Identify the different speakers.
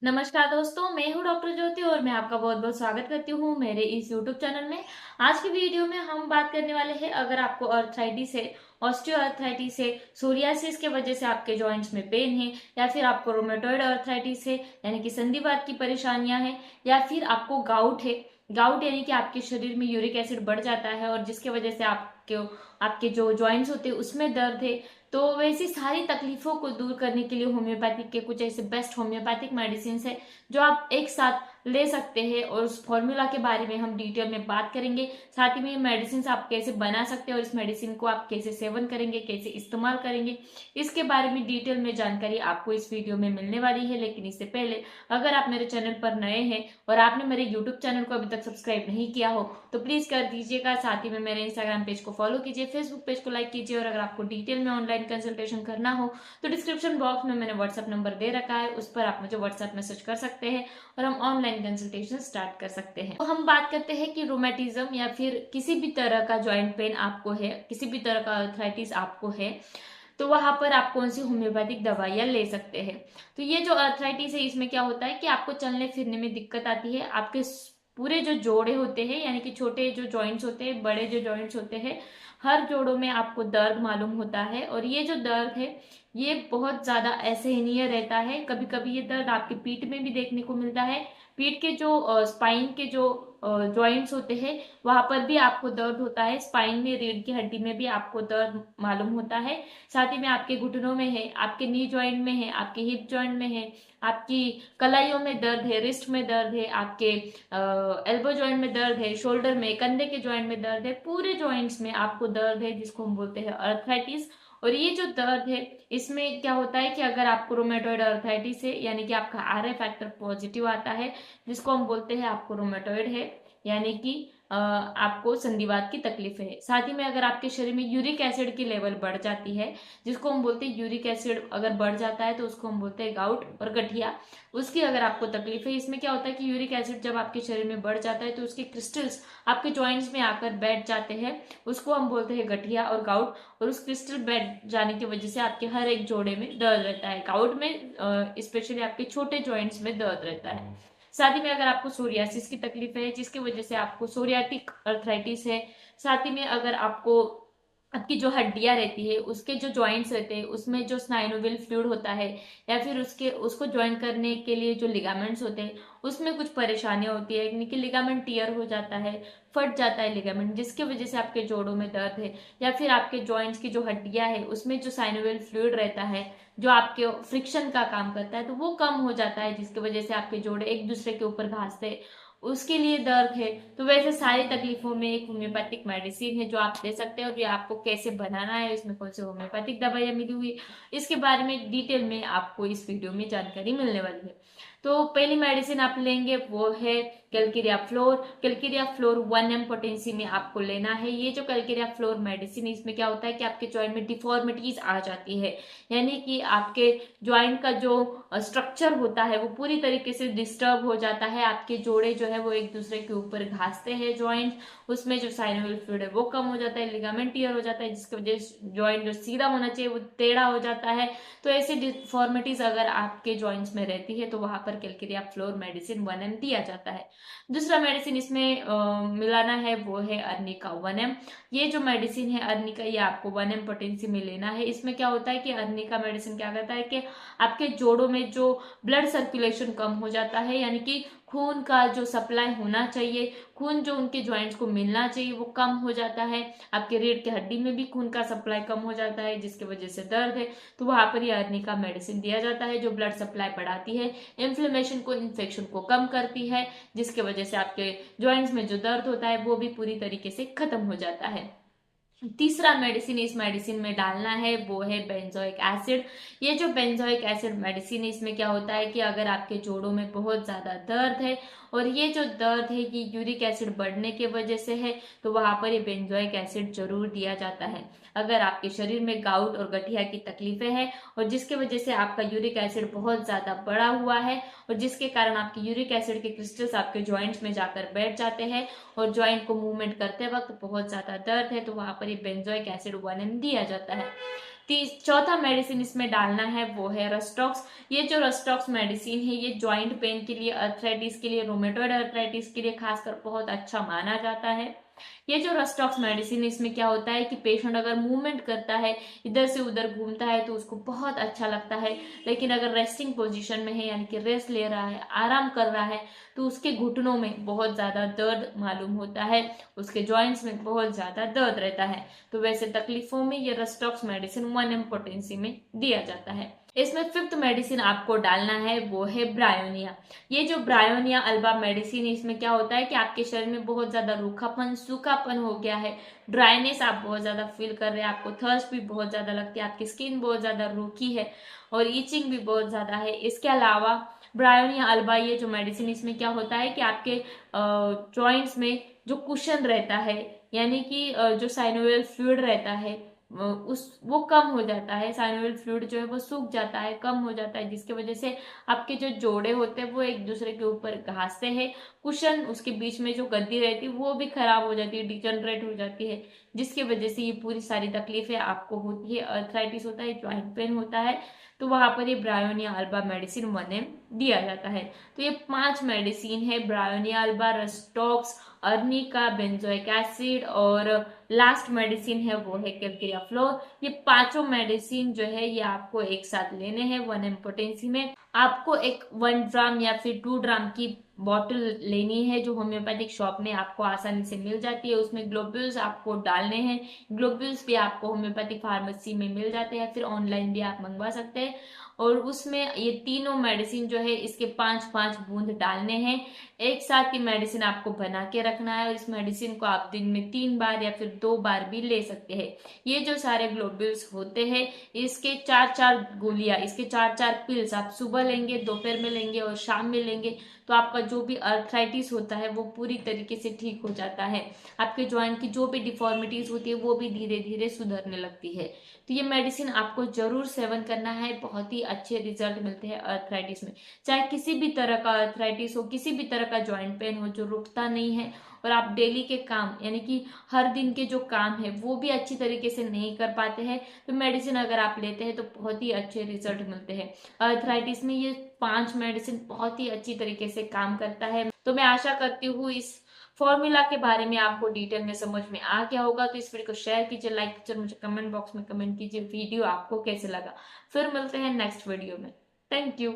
Speaker 1: नमस्कार दोस्तों, मैं हूं डॉक्टर ज्योति और मैं आपका बहुत बहुत स्वागत करती हूं मेरे इस यूट्यूब चैनल में। आज की वीडियो में हम बात करने वाले हैं, अगर आपको अर्थराइटिस है, ऑस्टियोआर्थराइटिस है, सोरियासिस के वजह से आपके जॉइंट्स में पेन है, या फिर आपको रोमेटॉइड अर्थराइटिस है यानी कि संधिवात की परेशानियां हैं, या फिर आपको गाउट है। गाउट यानी कि आपके शरीर में यूरिक एसिड बढ़ जाता है और जिसके वजह से आपके आपके जो जॉइंट्स होते हैं उसमें दर्द है। तो वैसी सारी तकलीफों को दूर करने के लिए होम्योपैथिक के कुछ ऐसे बेस्ट होम्योपैथिक मेडिसिन है जो आप एक साथ ले सकते हैं, और उस फॉर्मूला के बारे में हम डिटेल में बात करेंगे। साथ ही में ये मेडिसिन आप कैसे बना सकते हैं और इस मेडिसिन को आप कैसे सेवन करेंगे, कैसे इस्तेमाल करेंगे, इसके बारे में डिटेल में जानकारी आपको इस वीडियो में मिलने वाली है। लेकिन इससे पहले अगर आप मेरे चैनल पर नए हैं और आपने मेरे यूट्यूब चैनल को अभी तक सब्सक्राइब नहीं किया हो तो प्लीज कर दीजिएगा। साथ ही में मेरे इंस्टाग्राम पेज को फॉलो कीजिए, फेसबुक पेज को लाइक कीजिए, और अगर आपको डिटेल में ऑनलाइन कंसल्टेशन करना हो तो डिस्क्रिप्शन बॉक्स में मैंने व्हाट्सएप नंबर दे रखा है, उस पर आप मुझे व्हाट्सएप मैसेज कर सकते हैं और हम ऑनलाइन कंसल्टेशन स्टार्ट कर सकते हैं। तो हम बात करते हैं कि रोमेटिज्म या फिर किसी भी तरह का जॉइंट पेन आपको है, किसी भी तरह का अर्थराइटिस आपको है, तो वहां पर आप कौन सी होम्योपैथिक दवाइयां ले सकते हैं। तो ये जो अर्थराइटिस है इसमें क्या होता है कि आपको चलने फिरने में दिक्कत आती है, आपके पूरे जो जोड़े होते हैं यानी कि छोटे जो जॉइंट्स होते हैं, बड़े जो जॉइंट्स होते हैं, हर जोड़ों में आपको दर्द मालूम होता है। और ये जो दर्द है ये बहुत ज्यादा असहनीय रहता है। कभी कभी ये दर्द आपके पीठ में भी देखने को मिलता है। पीठ के जो स्पाइन के जो जॉइंट्स होते हैं वहां पर भी आपको दर्द होता है। स्पाइन में, रीढ़ की हड्डी में भी आपको दर्द मालूम होता है। साथ ही में आपके घुटनों में है, आपके नी जॉइंट में है, आपके हिप जॉइंट में है, आपकी कलाइयों में दर्द है, रिस्ट में दर्द है, आपके एल्बो जॉइंट में दर्द है, शोल्डर में, कंधे के जॉइंट में दर्द है, पूरे जॉइंट्स में आपको दर्द है, जिसको हम बोलते हैं अर्थराइटिस। और ये जो दर्द है इसमें क्या होता है कि अगर आपको रोमेटॉइड अर्थराइटिस है यानी कि आपका आरए फैक्टर पॉजिटिव आता है, जिसको हम बोलते हैं आपको रोमेटॉइड है, यानी कि आपको संधिवात की तकलीफ है। साथ ही में अगर आपके शरीर में यूरिक एसिड की लेवल बढ़ जाती है, जिसको हम बोलते हैं यूरिक एसिड अगर बढ़ जाता है तो उसको हम बोलते हैं गाउट और गठिया, उसकी अगर आपको तकलीफ है। इसमें क्या होता है कि यूरिक एसिड जब आपके शरीर में बढ़ जाता है तो उसके क्रिस्टल्स आपके जॉइंट्स में आकर बैठ जाते हैं, उसको हम बोलते हैं गठिया और गाउट। और उस क्रिस्टल बैठ जाने की वजह से आपके हर एक जोड़े में दर्द रहता है। गाउट में स्पेशली आपके छोटे जॉइंट्स में दर्द रहता है। साथ ही में अगर आपको सोरियासिस की तकलीफ है जिसकी वजह से आपको सोरियाटिक अर्थराइटिस है, साथ ही में अगर आपको आपकी जो हड्डियां रहती है उसके जो जॉइंट्स रहते हैं उसमें जो स्नाइनोवियल फ्लूइड होता है, या फिर उसके उसको ज्वाइन करने के लिए जो लिगामेंट्स होते हैं उसमें कुछ परेशानियां होती है, यानी कि लिगामेंट टीयर हो जाता है, फट जाता है लिगामेंट, जिसकी वजह से आपके जोड़ों में दर्द है। या फिर आपके जॉइंट्स की जो हड्डियां है उसमें जो साइनोवियल फ्लूइड रहता है जो आपके फ्रिक्शन का काम करता है तो वो कम हो जाता है, जिसकी वजह से आपके जोड़े एक दूसरे के ऊपर घासते हैं, उसके लिए दर्द है। तो वैसे सारी तकलीफों में एक होम्योपैथिक मेडिसिन है जो आप ले सकते हैं, और ये आपको कैसे बनाना है, इसमें कौन सी होम्योपैथिक दवाइयाँ मिली हुई है, इसके बारे में डिटेल में आपको इस वीडियो में जानकारी मिलने वाली है। तो पहली मेडिसिन आप लेंगे वो है Calcarea floor. Calcarea floor 1 mg potency में आपको लेना है। ये जो कैलकेरिया फ्लोर मेडिसिन इसमें क्या होता है कि आपके जॉइंट में डिफॉर्मिटीज आ जाती है, यानी कि आपके ज्वाइंट का जो स्ट्रक्चर होता है वो पूरी तरीके से डिस्टर्ब हो जाता है। आपके जोड़े जो है वो एक दूसरे के ऊपर घासते हैं जॉइंट, उसमें जो साइनोवियल फ्लूइड है वो कम हो जाता है, लिगामेंट टियर हो जाता है, जिसकी वजह से जॉइंट जो सीधा होना चाहिए वो टेढ़ा हो जाता है। तो ऐसी डिफॉर्मिटीज अगर आपके जॉइंट्स में रहती है तो वहां पर कैलकेरिया फ्लोर मेडिसिन 1 mg दिया जाता है। दूसरा मेडिसिन इसमें मिलाना है वो है अर्निका 1 mg। ये जो मेडिसिन है अर्निका ये आपको 1 mg पोटेंसी में लेना है। इसमें क्या होता है कि अर्निका मेडिसिन क्या करता है कि आपके जोड़ों में जो ब्लड सर्कुलेशन कम हो जाता है, यानी कि खून का जो सप्लाई होना चाहिए, खून जो उनके जॉइंट्स को मिलना चाहिए वो कम हो जाता है। आपके रीढ़ की हड्डी में भी खून का सप्लाई कम हो जाता है जिसकी वजह से दर्द है, तो वहां पर ये अर्निका मेडिसिन दिया जाता है जो ब्लड सप्लाई बढ़ाती है, इन्फ्लेमेशन को, इन्फेक्शन को कम करती है, जिसकी वजह से आपके जॉइंट्स में जो दर्द होता है वो भी पूरी तरीके से खत्म हो जाता है। तीसरा मेडिसिन इस मेडिसिन में डालना है वो है बेंजोइक एसिड। ये जो बेंजोइक एसिड मेडिसिन है इसमें क्या होता है कि अगर आपके जोड़ों में बहुत ज्यादा दर्द है और ये जो दर्द है ये यूरिक एसिड बढ़ने की वजह से है, तो वहां पर ये बेंजोइक एसिड जरूर दिया जाता है। अगर आपके शरीर में गाउट और गठिया की तकलीफें हैं और जिसके वजह से आपका यूरिक एसिड बहुत ज्यादा बढ़ा हुआ है और जिसके कारण आपके यूरिक एसिड के क्रिस्टल्स आपके जॉइंट्स में जाकर बैठ जाते हैं और ज्वाइंट को मूवमेंट करते वक्त बहुत ज्यादा दर्द है, तो वहां पर ये बेंजोइक एसिड 1 mg दिया जाता है। चौथा मेडिसिन इसमें डालना है वो है रस्टॉक्स। ये जो रस्टॉक्स मेडिसिन है ये जॉइंट पेन के लिए, अर्थराइटिस के लिए, रोमेटॉइड अर्थराइटिस के लिए खासकर बहुत अच्छा माना जाता है। ये जो रस्टॉक्स मेडिसिन, इसमें क्या होता है कि पेशेंट अगर मूवमेंट करता है, इधर से उधर घूमता है तो उसको बहुत अच्छा लगता है। लेकिन अगर रेस्टिंग पोजीशन में है, यानी कि रेस्ट ले रहा है, आराम कर रहा है, तो उसके घुटनों में बहुत ज्यादा दर्द मालूम होता है, उसके जॉइंट्स में बहुत ज्यादा दर्द रहता है। तो वैसे तकलीफों में ये रस्टॉक्स मेडिसिन 1 mg पोटेंसी में दिया जाता है। इसमें फिफ्थ मेडिसिन आपको डालना है वो है ब्रायोनिया। ये जो ब्रायोनिया अल्बा मेडिसिन है, इसमें क्या होता है कि आपके शरीर में बहुत ज्यादा रूखापन, सूखापन हो गया है, ड्राइनेस आप बहुत ज्यादा फील कर रहे हैं, आपको थर्स्ट भी बहुत ज्यादा लगती है, आपकी स्किन बहुत ज्यादा रूखी है और ईचिंग भी बहुत ज्यादा है। इसके अलावा ब्रायोनिया अल्बा ये जो मेडिसिन, इसमें क्या होता है कि आपके जॉइंट्स में जो कुशन रहता है, यानी कि जो साइनोवियल फ्लूइड रहता है, उस वो कम हो जाता है, साइनोवियल फ्लूइड जो है वो सूख जाता है, कम हो जाता है, जिसकी वजह से आपके जो जोड़े होते हैं वो एक दूसरे के ऊपर घासते हैं, कुशन उसके बीच में जो गद्दी रहती है वो भी खराब हो जाती है, डिजनरेट हो जाती है, जिसकी वजह से ये पूरी सारी तकलीफें आपको होती है, अर्थराइटिस होता है, ज्वाइंट पेन होता है। तो वहां पर ये ब्रायोनिया अल्बा मेडिसिन 1 mg दिया जाता है। तो ये 5 मेडिसिन है, bryonia alba, rhus tox, arnica, benzoic acid और लास्ट मेडिसिन है वो है कैलकेरिया फ्लोर। ये पांचों मेडिसिन जो है ये आपको एक साथ लेने हैं 1 mg पोटेंसी में। आपको एक 1 ड्राम या फिर 2 ड्राम की बॉटल लेनी है जो होम्योपैथिक शॉप में आपको आसानी से मिल जाती है। उसमें ग्लोब्यूल्स आपको डालने हैं। ग्लोब्यूल्स भी आपको होम्योपैथिक फार्मेसी में मिल जाते हैं, फिर ऑनलाइन भी आप मंगवा सकते हैं। और उसमें ये तीनों मेडिसिन जो है इसके 5-5 बूंद डालने हैं। एक साथ ही मेडिसिन आपको बना के रखना है और इस मेडिसिन को आप दिन में 3 बार या फिर 2 बार भी ले सकते हैं। ये जो सारे ग्लोब्यूल्स होते हैं, इसके 4-4 गोलियां, इसके 4-4 पिल्स आप सुबह लेंगे, दोपहर में लेंगे और शाम में लेंगे, तो आपका जो भी अर्थराइटिस होता है वो पूरी तरीके से ठीक हो जाता है। आपके ज्वाइंट की जो भी डिफॉर्मिटीज होती है वो भी धीरे धीरे सुधरने लगती है। तो ये मेडिसिन आपको जरूर सेवन करना है, बहुत ही अच्छे रिजल्ट मिलते हैं अर्थराइटिस में। चाहे किसी भी तरह का अर्थराइटिस हो, किसी भी तरह का ज्वाइंट पेन हो जो रुकता नहीं है, और आप डेली के काम यानी कि हर दिन के जो काम है वो भी अच्छी तरीके से नहीं कर पाते हैं, तो मेडिसिन अगर आप लेते हैं तो बहुत ही अच्छे रिजल्ट मिलते हैं। अर्थराइटिस में ये 5 मेडिसिन बहुत ही अच्छी तरीके से काम करता है। तो मैं आशा करती हूँ इस फॉर्मूला के बारे में आपको डिटेल में समझ में आ गया होगा। तो इस वीडियो को शेयर कीजिए, लाइक कीजिए, मुझे कमेंट बॉक्स में कमेंट कीजिए वीडियो आपको कैसे लगा। फिर मिलते हैं नेक्स्ट वीडियो में। Thank you.